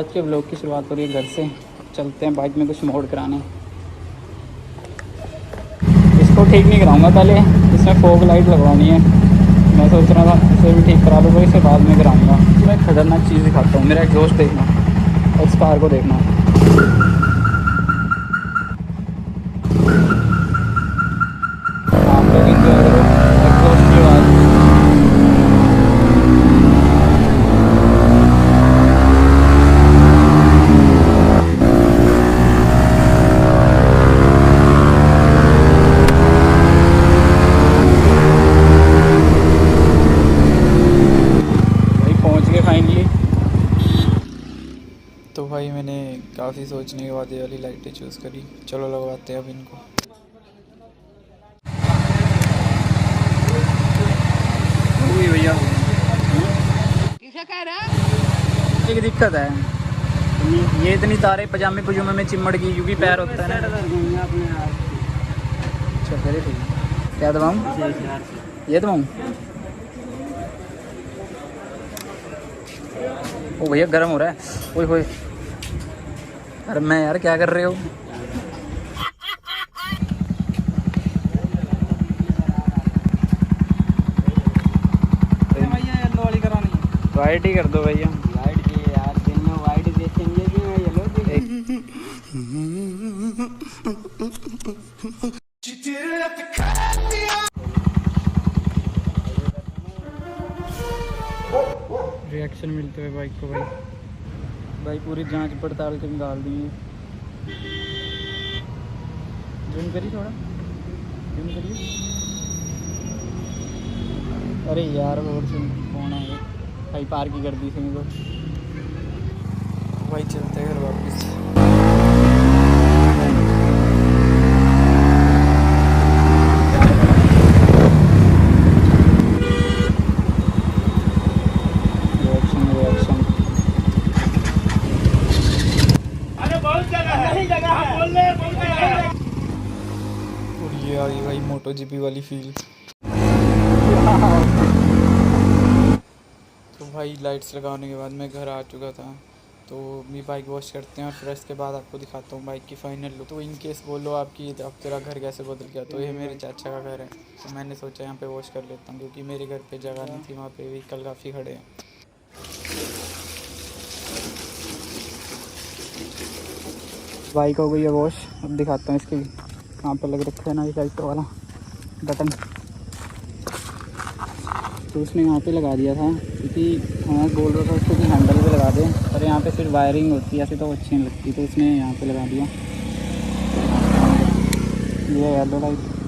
आज के व्लॉग की शुरुआत हो रही है घर से। चलते हैं बाइक में कुछ मोड कराने। इसको ठीक नहीं कराऊंगा, पहले इसमें फॉग लाइट लगवानी है। मैं सोच रहा था इसे भी ठीक करा दूँगा, इसे बाद में कराऊंगा। मैं खतरनाक चीज़ दिखाता हूँ, मेरा एग्जॉस्ट देखना और इस कार को देखना। आप लोग एंजॉय करो एग्जॉस्ट की आवाज़। तो भाई मैंने काफ़ी सोचने के बाद ये वाली लाइटें चूज़ करी। चलो लगवाते हैं अब इनको। भैया किसे कह रहा है? एक दिक्कत है, ये इतनी तारे पजामे पजूमे में चिमड़ गई क्योंकि पैर होता है ना। अच्छा फिर ठीक है। क्या दबाऊँ? ये दबाऊँ? ओ भैया गर्म हो रहा है। ओए होए, अरे मैं यार क्या कर रहे हो? भैया येलो वाली करानी है। वाइट ही कर दो भैया। वाइट की यार, दिन में वाइट देखेंगे कि मैं येलो देखेंगे। रिएक्शन मिलते हुए बाइक को भाई पूरी जांच पड़ताल के निकाल दी है। जूम करिए थोड़ा, जूम करिए। अरे यार और सुन कौन है भाई, पार्क ही कर दी थी तो भाई। चलते हैं घर वापस। और ये आ गई भाई मोटो जीपी वाली फील। तो भाई लाइट्स लगाने के बाद मैं घर आ चुका था, तो मैं बाइक वॉश करते हैं और फिर इसके बाद आपको दिखाता हूँ बाइक की फाइनल लुक। तो इन केस बोलो आपकी अब तेरा घर कैसे बदल गया, तो ये मेरे चाचा का घर है, तो मैंने सोचा यहाँ पे वॉश कर लेता हूँ क्योंकि मेरे घर पे जगह नहीं थी, वहाँ पे व्हीकल काफ़ी खड़े हैं। बाइक हो गई है वॉश। अब दिखाता हूँ इसकी कहाँ पर लग रखा है ना ये लाइटर वाला बटन। तो उसने यहाँ पे लगा दिया था क्योंकि हमें बोल रहा था उसको कि हैंडल पे लगा दें, पर यहाँ पे सिर्फ वायरिंग होती है, ऐसे तो अच्छी नहीं लगती, तो उसने यहाँ पे लगा दिया। ये येलो लाइट।